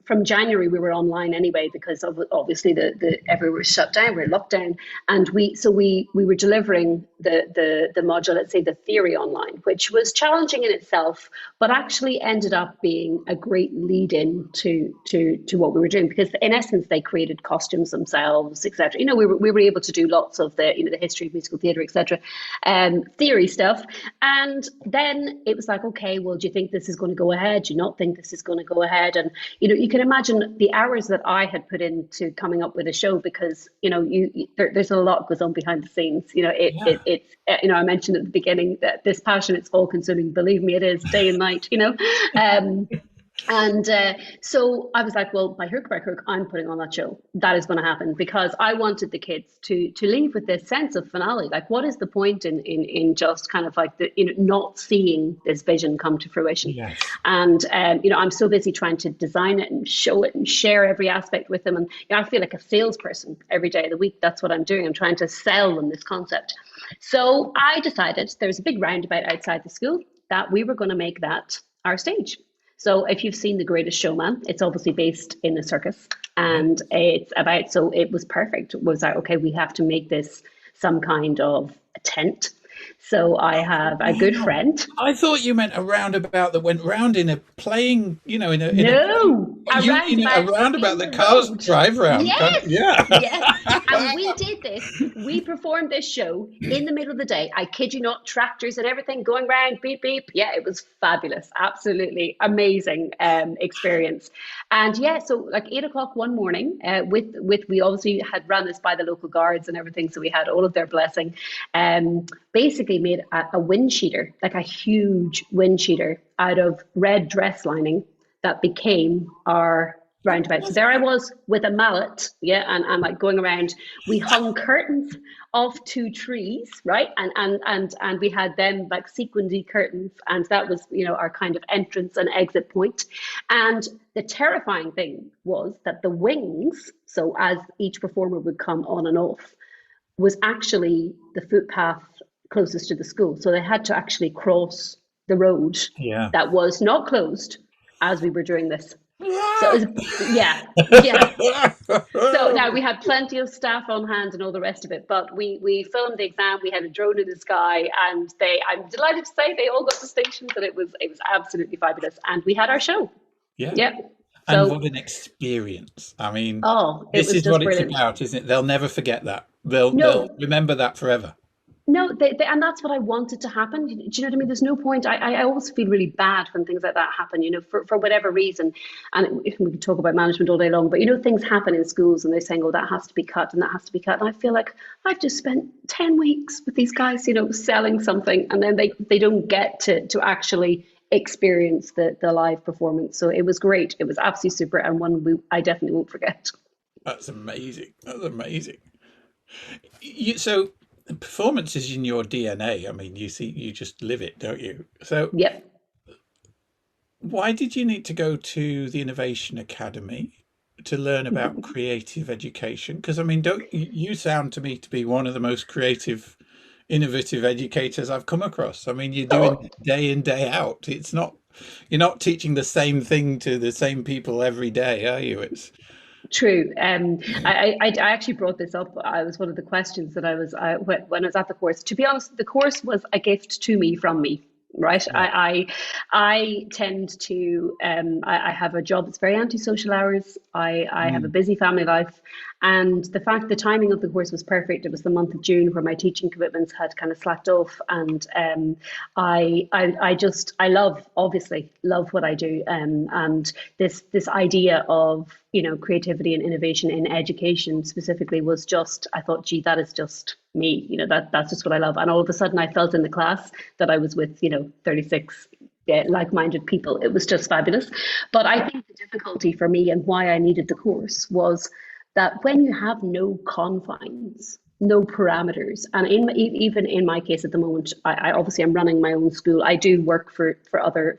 from January we were online anyway because of obviously the everywhere was shut down, we were locked down, and we were delivering the module, let's say the theory online, which was challenging in itself, but actually ended up being a great lead in to what we were doing, because in essence they created costumes themselves, etc. We were able to do lots of the history of musical theatre, etc. Theory stuff. And then it was like, okay, well, do you think this is going to go ahead? Do you not think this is going to go ahead? And you can imagine the hours that I had put into coming up with a show, because there's a lot goes on behind the scenes. It's I mentioned at the beginning that this passion, it's all consuming. Believe me, it is day and night. And so I was like, well, by hook or by crook, I'm putting on that show. That is going to happen, because I wanted the kids to leave with this sense of finale. Like, what is the point in just kind of like not seeing this vision come to fruition? Yes. And I'm so busy trying to design it and show it and share every aspect with them. And I feel like a salesperson every day of the week. That's what I'm doing. I'm trying to sell them this concept. So I decided there was a big roundabout outside the school that we were going to make that our stage. So if you've seen The Greatest Showman, it's obviously based in a circus, and so it was perfect. It was like, okay, we have to make this some kind of a tent. So I have a good friend. I thought you meant a roundabout that went round in a playing, a roundabout that cars drive round. Yes. And we did this. We performed this show in the middle of the day. I kid you not, tractors and everything going round, beep, beep. Yeah, it was fabulous. Absolutely amazing experience. And so like 8:00 one morning, we obviously had run this by the local guards and everything, so we had all of their blessing. Basically made a wind cheater, like a huge wind cheater, out of red dress lining that became our roundabout. So there I was with a mallet, and like going around. We hung curtains off 2 trees, right? And we had them like sequinedy curtains, and that was, our kind of entrance and exit point. And the terrifying thing was that the wings, so as each performer would come on and off, was actually the footpath closest to the school. So they had to actually cross the road that was not closed as we were doing this. So it was, So now we had plenty of staff on hand and all the rest of it, but we filmed the exam. We had a drone in the sky, and I'm delighted to say they all got distinctions, and it was absolutely fabulous. And we had our show. Yeah. And what an experience. I mean, this is what it's about, isn't it? They'll never forget that. They'll remember that forever. No, and that's what I wanted to happen. Do you know what I mean? There's no point. I always feel really bad when things like that happen, for whatever reason. And we can talk about management all day long, but things happen in schools and they're saying, oh, that has to be cut and that has to be cut. And I feel like I've just spent 10 weeks with these guys, selling something, and then they don't get to actually experience the live performance. So it was great. It was absolutely super, and I definitely won't forget. That's amazing. That's amazing. So performance is in your DNA. I mean, you just live it, don't you? So Yep. why did you need to go to the Innovation Academy to learn about creative education? Because I mean, don't you sound to me to be one of the most creative, innovative educators I've come across. I mean, you're doing Oh, it day in, day out. You're not teaching the same thing to the same people every day, are you? It's true. I actually brought this up. I was one of the questions that when I was at the course. To be honest, the course was a gift to me from me. Right. right. I tend to I have a job that's very antisocial hours. I have a Mm, busy family life, and the timing of the course was perfect. It was the month of June where my teaching commitments had kind of slacked off, and I obviously love what I do, and this idea of creativity and innovation in education specifically was just, I thought, gee, that is just me. That's just what I love. And all of a sudden I felt in the class that I was with 36 like-minded people. It was just fabulous. But I think the difficulty for me and why I needed the course was that when you have no confines, no parameters, and even in my case at the moment, I obviously am running my own school. I do work for other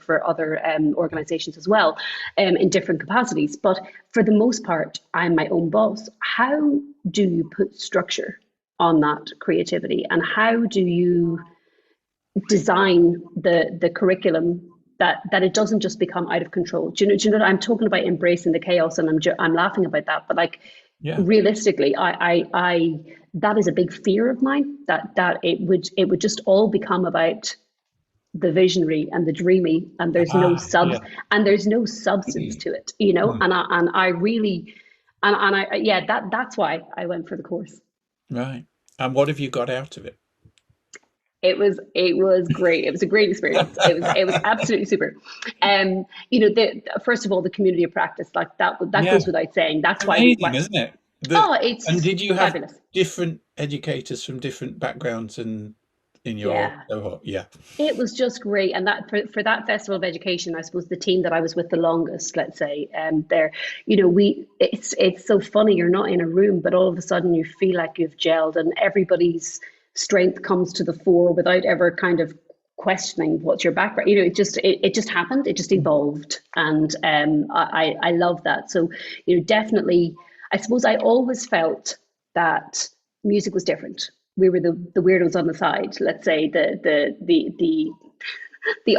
organisations as well, in different capacities. But for the most part, I'm my own boss. How do you put structure on that creativity, and how do you design the curriculum that it doesn't just become out of control? Do you know I'm talking about embracing the chaos, and I'm laughing about that, but like yeah. realistically, I that is a big fear of mine, that it would just all become about the visionary and the dreamy, and Yeah. there's no substance to it, Mm, and I really, and I yeah, that's why I went for the course. right. And what have you got out of it? It was great. It was a great experience. It was absolutely super. First of all, the community of practice, like that Yeah. goes without saying. That's Amazing, why. isn't it? Oh, And it's did you have fabulous. different educators from different backgrounds and in your Yeah. cohort? Yeah. It was just great, and that for that festival of education, I suppose the team that I was with the longest, let's say, there, it's so funny. You're not in a room, but all of a sudden you feel like you've gelled, and everybody's strength comes to the fore without ever kind of questioning what's your background. It just happened. It just evolved, and I love that. So definitely, I suppose I always felt that music was different. We were the weirdos on the side, let's say, the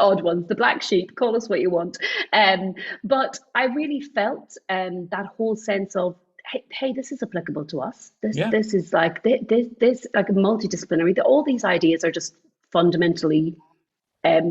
odd ones, the black sheep, call us what you want. But I really felt that whole sense of, hey, this is applicable to us. This Yeah. this is like this like multidisciplinary. All these ideas are just fundamentally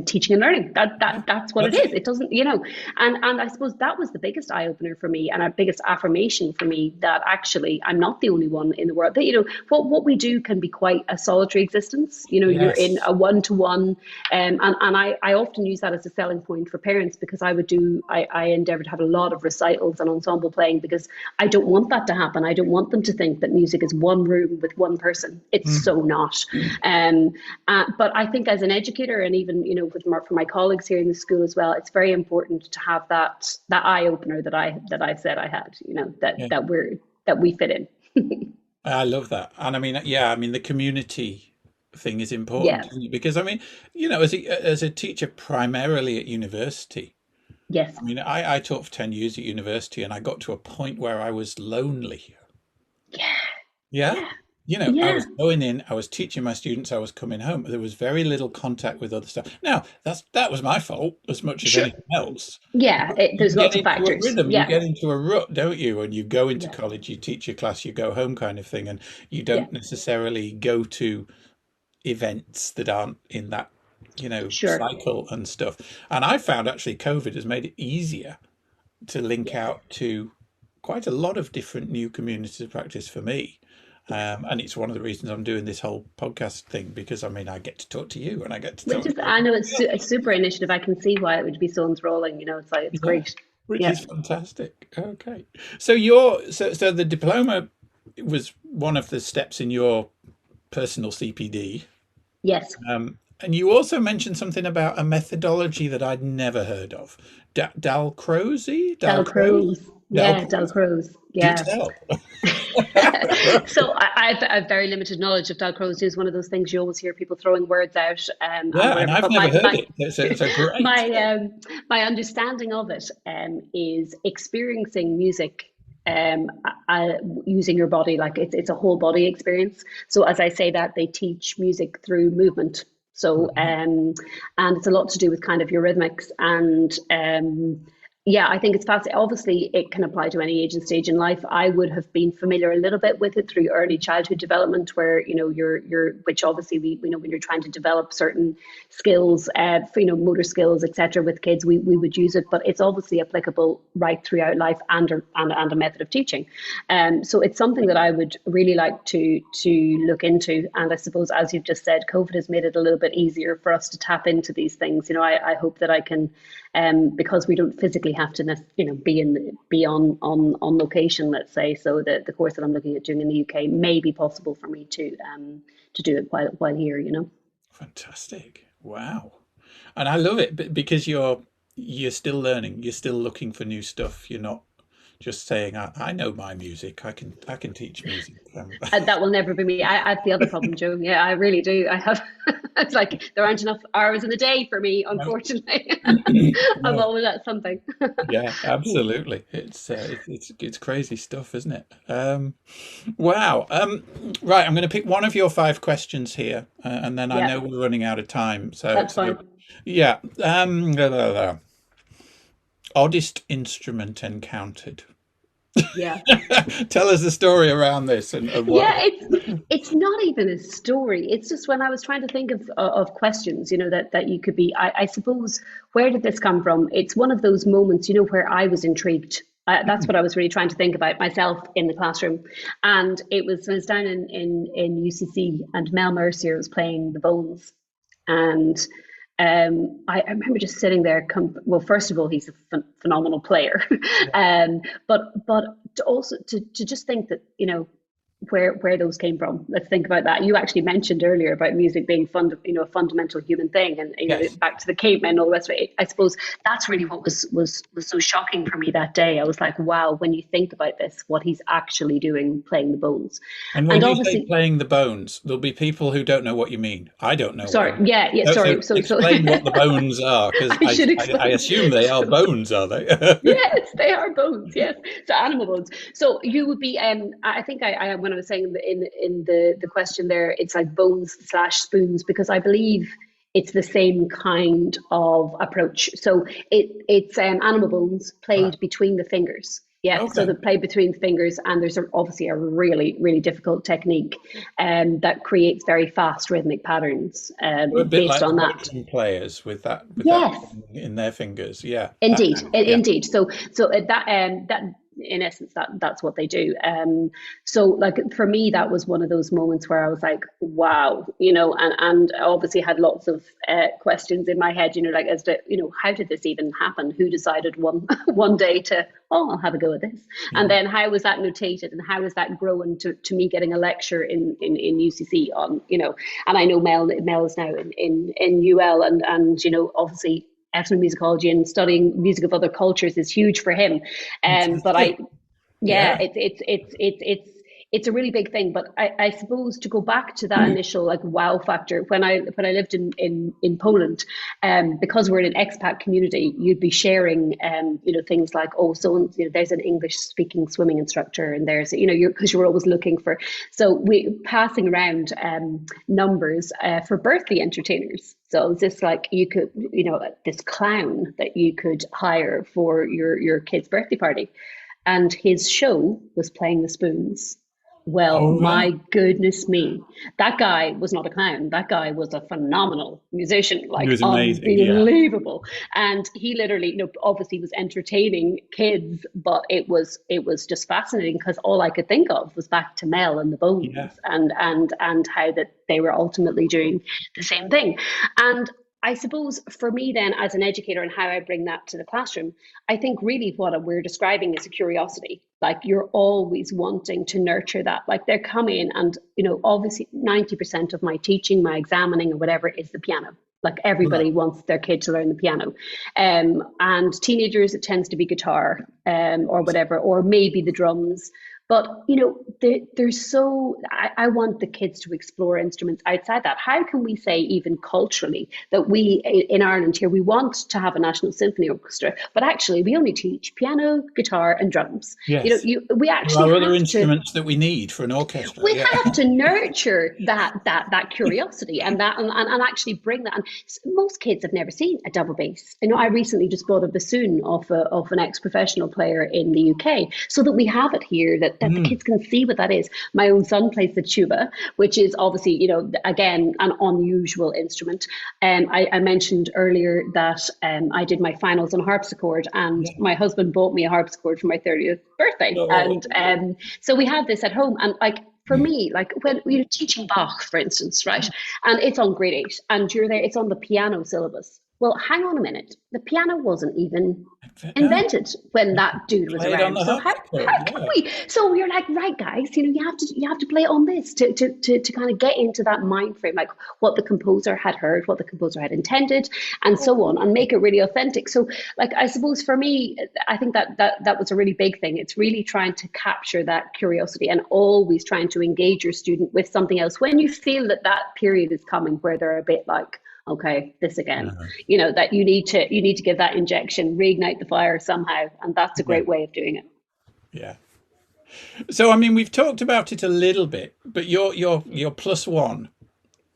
teaching and learning. That's what it That's is. it. It doesn't, and I suppose that was the biggest eye opener for me, and a biggest affirmation for me, that actually I'm not the only one in the world. That what we do can be quite a solitary existence. You're in Yes. a one-to-one, and I often use that as a selling point for parents, because I endeavour to have a lot of recitals and ensemble playing, because I don't want that to happen. I don't want them to think that music is one room with one person. It's Mm. so not. But I think as an educator, and even for my colleagues here in the school as well, it's very important to have that eye opener that I said I had. Yeah. That we fit in. I love that. And I mean, yeah, I mean, the community thing is important, Yeah. isn't it? Because I mean, as a teacher primarily at university, Yes. I mean, I taught for 10 years at university and I got to a point where I was lonely. Yeah. Yeah. Yeah. I Yeah. was going in, I was teaching my students, I was coming home. There was very little contact with other stuff. Now, that was my fault as much as Sure. anything else. Yeah. You There's get lots of into a factors. rhythm, you Yeah. get into a rut, don't you? And you go into Yeah. college, you teach your class, you go home kind of thing, and you Yeah. don't necessarily go to events that aren't in that, Sure. cycle and stuff. And I found actually COVID has made it easier to link Yes. out to quite a lot of different new communities of practice for me. Yeah. And it's one of the reasons I'm doing this whole podcast thing, because I mean, I get to talk to you and I get to Which talk is, to I know it's a everybody else. super initiative. I can see why it would be so enthralling. It's like, it's Yeah, great. which Yeah. is fantastic. Okay. So the diploma was one of the steps in your personal CPD. Yes. And you also mentioned something about a methodology that I'd never heard of. Dalcroze? Dalcroze? Dalcroze. Yeah, Dalcroze? Dalcroze. Do Yeah. tell. So I've very limited knowledge of Dalcroze. Is one of those things you always hear people throwing words out and Yeah, and whatever. I've But never heard it. So great. my my understanding of it is experiencing music using your body, like it's a whole body experience. So as I say that, they teach music through movement. So and it's a lot to do with kind of your rhythmics and yeah, I think it's fascinating. Obviously, it can apply to any age and stage in life. I would have been familiar a little bit with it through early childhood development, where which obviously we know when you're trying to develop certain skills, motor skills, etc. With kids, we would use it, but it's obviously applicable right throughout life and a method of teaching. So it's something that I would really like to look into. And I suppose, as you've just said, COVID has made it a little bit easier for us to tap into these things. I hope that I can. Because we don't physically have to, be on location, let's say. So the course that I'm looking at doing in the UK may be possible for me to do it while here. Fantastic. Wow. And I love it because you're still learning. You're still looking for new stuff. You're not just saying, I know my music. I can teach music. That will never be me. I have the other problem, Joe. Yeah, I really do. I have. It's like there aren't enough hours in the day for me, unfortunately. I'm No. always at something. Yeah, absolutely. It's crazy stuff, isn't it? Wow. Right, I'm going to pick one of your five questions here, and then I Yeah, know we're running out of time. that's fine. Yeah. Oddest instrument encountered. Yeah. Tell us the story around this and what. Yeah, it's not even a story. It's just when I was trying to think of questions, that you could be. I suppose, where did this come from? It's one of those moments, where I was intrigued. That's what I was really trying to think about myself in the classroom, and I was down in UCC, and Mel Mercier was playing the Bones, and I remember just sitting there. Well, first of all, he's a phenomenal player, but to just think that where those came from. Let's think about that. You actually mentioned earlier about music being a fundamental human thing, and Yes. back to the cavemen and all the rest of it. I suppose that's really what was so shocking for me that day. I was like, wow, when you think about this, what he's actually doing, playing the Bones, And when and you say obviously. playing the bones, there'll be people who don't know what you mean. I don't know what Sorry, you mean. yeah, yeah, So sorry. So explain what the bones are, because I should I explain. assume they are bones, are they? Yes, they are bones. Yes, so animal bones. So you would be. I think I when I was saying in the question there, it's like bones/spoons, because I believe it's the same kind of approach. So it's animal bones Right. played between the fingers. Yeah, so Okay. they play between the fingers, and there's obviously a really, really difficult technique that creates very fast rhythmic patterns A bit based like the on that. boxing players with that Yes, in their fingers. Yeah. indeed, Yeah. indeed. So that in essence that's what they do. So like for me, that was one of those moments where I was like, wow, and I obviously had lots of questions in my head, like as to how did this even happen? Who decided one one day to I'll have a go at this, and Yeah. then how was that notated, and how is that growing to me getting a lecture in UCC on and I know Mel is now in UL and obviously ethnomusicology and studying music of other cultures is huge for him. But Fantastic. yeah, Yeah. it's a really big thing. But I suppose to go back to that initial like wow factor, when I lived in Poland, because we're in an expat community, you'd be sharing things like, oh, so there's an English speaking swimming instructor, and there's because you're always looking for, so we passing around numbers for birthday entertainers. So it's just like you could, this clown that you could hire for your kid's birthday party, and his show was playing the spoons. Well, Oh, right. my goodness me. That guy was not a clown. That guy was a phenomenal musician, It like was amazing. Yeah. unbelievable. And he literally, obviously was entertaining kids, but it was just fascinating because all I could think of was back to Mel and the Yeah. Bones and how that they were ultimately doing the same thing. And I suppose for me then, as an educator, and how I bring that to the classroom, I think really what we're describing is a curiosity. Like, you're always wanting to nurture that. Like, they're coming and, obviously 90% of my teaching, my examining or whatever is the piano. Like, everybody Right. wants their kid to learn the piano. And teenagers, it tends to be guitar, or whatever, or maybe the drums. But, there's I want the kids to explore instruments outside that. How can we say, even culturally, that we in Ireland here, we want to have a national symphony orchestra, but actually we only teach piano, guitar, and drums? Yes. We There actually are other have to. instruments that we need for an orchestra. We Yeah. have to nurture that curiosity and and actually bring that. And most kids have never seen a double bass. I recently just bought a bassoon off an ex-professional player in the UK, so that we have it here, that the kids can see what that is. My own son plays the tuba, which is obviously, again, an unusual instrument. I mentioned earlier that I did my finals on harpsichord, and Yeah. my husband bought me a harpsichord for my 30th birthday. Oh, And so we have this at home. And like, for me, like when you're teaching Bach, for instance, right, and it's on grade 8, and you're there, it's on the piano syllabus. Well, hang on a minute. The piano wasn't even no. invented when that dude was Played on around. the So how harpsichord. can Yeah. we? So you're like, right, guys, you have to play on this to kind of get into that mind frame, like what the composer had heard, what the composer had intended, and so on, and make it really authentic. So, like, I suppose for me, I think that was a really big thing. It's really trying to capture that curiosity and always trying to engage your student with something else when you feel that period is coming where they're a bit like, okay, this again, that you need to give that injection, reignite the fire somehow, and that's a Yeah. great way of doing it. Yeah. So, I mean, we've talked about it a little bit, but your plus one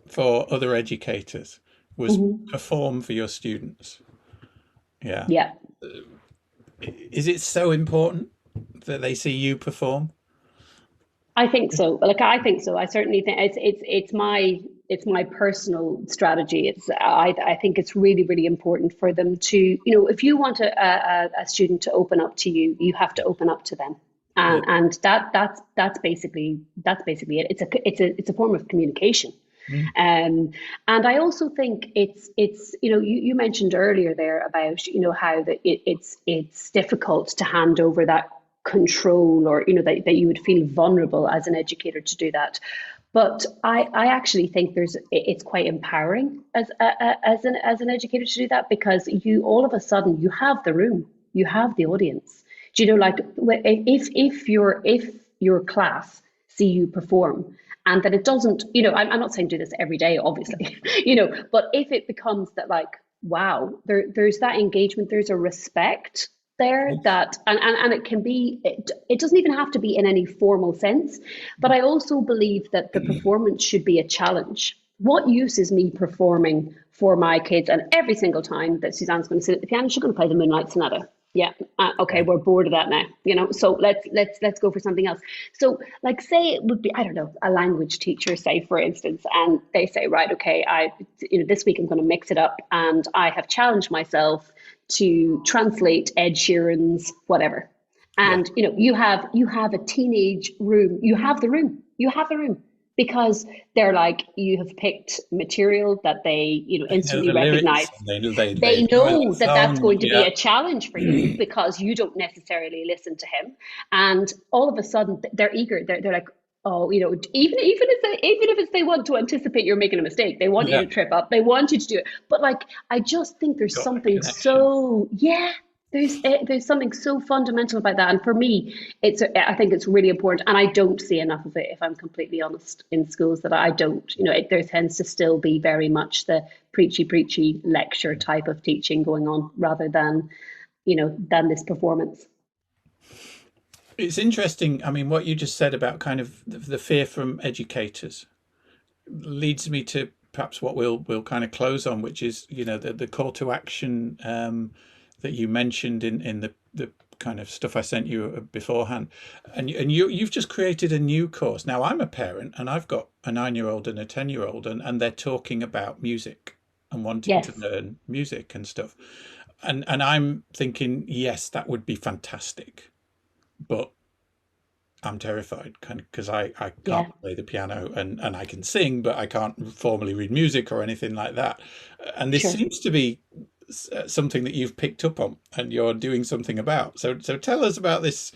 for other educators was Mm-hmm. perform for your students. Yeah. Yeah, Is it so important that they see you perform? I think so. Like, I think so. I certainly think it's my personal strategy. I think it's really, really important for them to, if you want a student to open up to you, you have to open up to them. Yeah. And that's basically it. It's a form of communication. Mm. And I also think it's you mentioned earlier there about how it's difficult to hand over that control, or that you would feel vulnerable as an educator to do that. But I actually think it's quite empowering as an educator to do that, because you all of a sudden you have the room, you have the audience. Do you know, like, if your class see you perform, and that it doesn't, I'm not saying do this every day, obviously, but if it becomes that, like, wow, there's that engagement, there's a respect there, that and it can be, it doesn't even have to be in any formal sense, but I also believe that the performance should be a challenge. What use is me performing for my kids, and every single time that Suzanne's going to sit at the piano, she's going to play the Moonlight Sonata? Yeah. Okay, Yeah. we're bored of that now. So let's go for something else. So, like, say it would be, I don't know, a language teacher, say, for instance, and they say, right, okay, this week I'm going to mix it up, and I have challenged myself to translate Ed Sheeran's whatever. Yeah. And you have a teenage room. You have the room because they're like, you have picked material that they They know instantly the recognize. lyrics. They They know the know that that's song. going to be Yeah. a challenge for you because you don't necessarily listen to him, and all of a sudden they're eager. They're like, oh, even if they want to anticipate you're making a mistake, they want you Yeah. to trip up, they want you to do it. But, like, I just think there's Got the something connection. so, yeah. There's something so fundamental about that, and for me, I think it's really important, and I don't see enough of it, if I'm completely honest, in schools. That I don't, there tends to still be very much the preachy lecture type of teaching going on, rather than this performance. It's interesting. I mean, what you just said about kind of the fear from educators leads me to perhaps what we'll kind of close on, which is the call to action that you mentioned in the kind of stuff I sent you beforehand, and you've just created a new course. Now, I'm a parent and I've got a 9-year-old and a 10-year-old, and they're talking about music and wanting to Yes. learn music and stuff, and I'm thinking, yes, that would be fantastic, but I'm terrified because I Yeah, can't play the piano and I can sing, but I can't formally read music or anything like that. And this sure. seems to be something that you've picked up on and you're doing something about. So tell us about this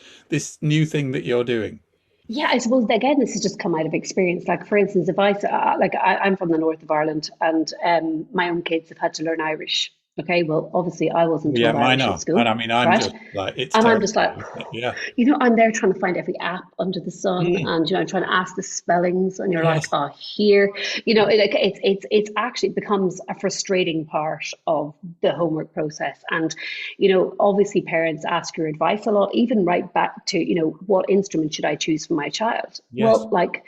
new thing that you're doing. Yeah, I suppose again, this has just come out of experience. Like, for instance, if I'm from the north of Ireland, and my own kids have had to learn Irish. Okay, well, obviously, I wasn't Yeah, taught mine Irish at are. And school, I mean, I'm right? just like, it's And I'm just like, terrifying, isn't it? Yeah. I'm there trying to find every app under the sun, Mm, and I'm trying to ask the spellings, and you're like, yes. oh, here, it's actually becomes a frustrating part of the homework process, and obviously parents ask your advice a lot, even right back to what instrument should I choose for my child? Yes. Well, like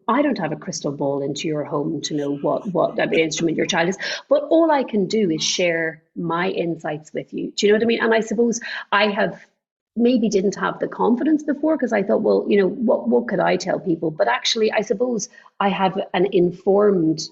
I don't have a crystal ball into your home to know what instrument your child is, but all I can do is share my insights with you. Do you know what I mean? And I suppose I have maybe didn't have the confidence before because I thought, well, what could I tell people? But actually, I suppose I have an informed,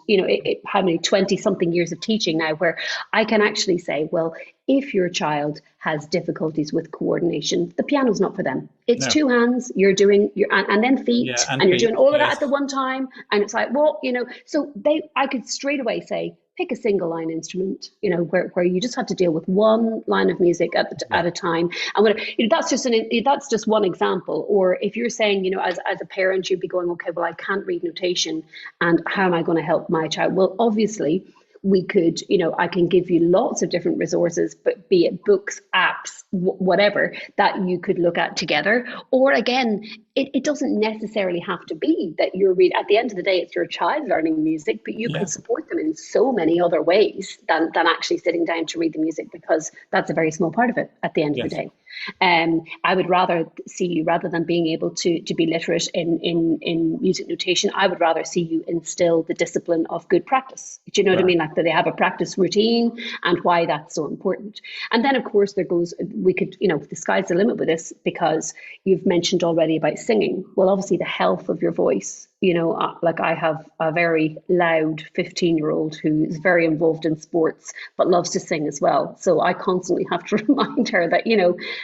how many 20 something years of teaching now where I can actually say, well, if your child has difficulties with coordination, the piano's not for them. It's No. two hands, you're doing your and then Yeah. feet, And and you're feet. doing all of that at Yes. the one time. And it's like, well, so I could straight away say, pick a single line instrument, where you just have to deal with one line of music Yeah. at a time. And that's just one example. Or if you're saying, as a parent, you'd be going, okay, well, I can't read notation, and how am I going to help my child? Well, obviously, we could, I can give you lots of different resources, but be it books, apps, whatever that you could look at together. Or again, it doesn't necessarily have to be that you're reading. At the end of the day, it's your child learning music, but you Yeah. can support them in so many other ways than actually sitting down to read the music, because that's a very small part of it at the end of the Yes. day. I would rather see you, rather than being able to be literate in music notation, I would rather see you instill the discipline of good practice. Do you know what I Right. mean? Like that they have a practice routine and why that's so important. And then, of course, we could, the sky's the limit with this, because you've mentioned already about singing. Well, obviously, the health of your voice. Like I have a very loud 15-year-old who is very involved in sports, but loves to sing as well. So I constantly have to remind her that,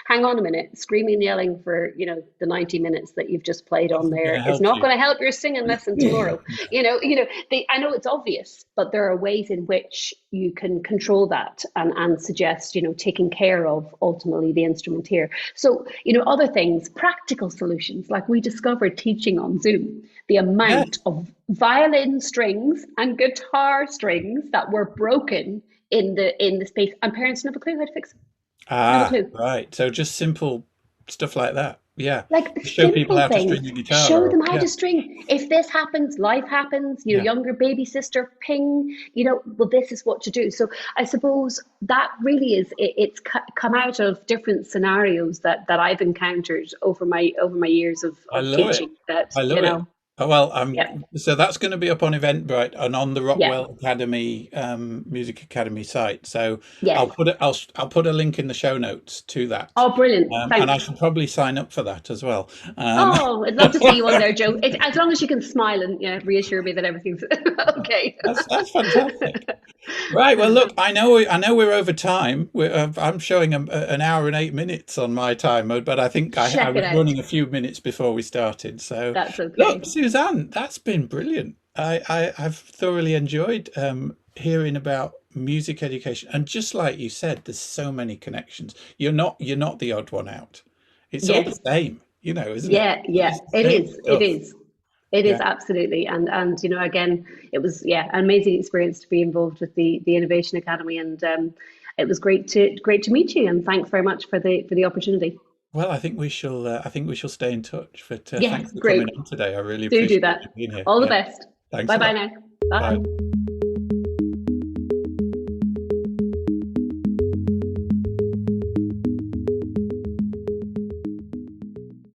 hang on a minute, screaming and yelling for, the 90 minutes that you've just played on That's going there to is help not you. going to help your singing lesson tomorrow. I know it's obvious, but there are ways in which you can control that and suggest, taking care of ultimately the instrument here. So, other things, practical solutions, like we discovered teaching on Zoom, the amount Yes. of violin strings and guitar strings that were broken in the space, and parents never clue how to fix it. Never Ah, clue. right. So just simple stuff like that. Yeah. Like Show people simple how to things, string the guitar show or them how yeah. to string. If this happens, life happens, Yeah. younger baby sister, ping, well, this is what to do. So I suppose that really it's come out of different scenarios that I've encountered over my years I of love it. teaching that, I love it. Oh, well, yeah, so that's going to be up on Eventbrite and on the yeah, Rockwell Academy Music Academy site. So yes. I'll put a link in the show notes to that. Oh, brilliant. And I Thanks. should probably sign up for that as well. Oh, I'd love to see you on there, Joe. As long as you can smile and reassure me that everything's okay. That's fantastic. Right. Well, look, I know we're over time. I'm showing an hour and 8 minutes on my time, but I think I Check it was out. running a few minutes before we started. So, That's okay. look, Suzanne, that's been brilliant. I've thoroughly enjoyed hearing about music education, and just like you said, there's so many connections. You're not the odd one out. It's all the Yes. same, isn't it? Yeah, yeah, It's the it same is. It stuff. is. It Yeah. is absolutely. And again, it was an amazing experience to be involved with the Innovation Academy, and it was great to meet you. And thanks very much for the opportunity. Well, I think we shall stay in touch. But Yeah, thanks for coming great. on today. I really Do appreciate that. you being here. All the Yeah. best. Thanks Bye a bye lot. now. Bye. Bye.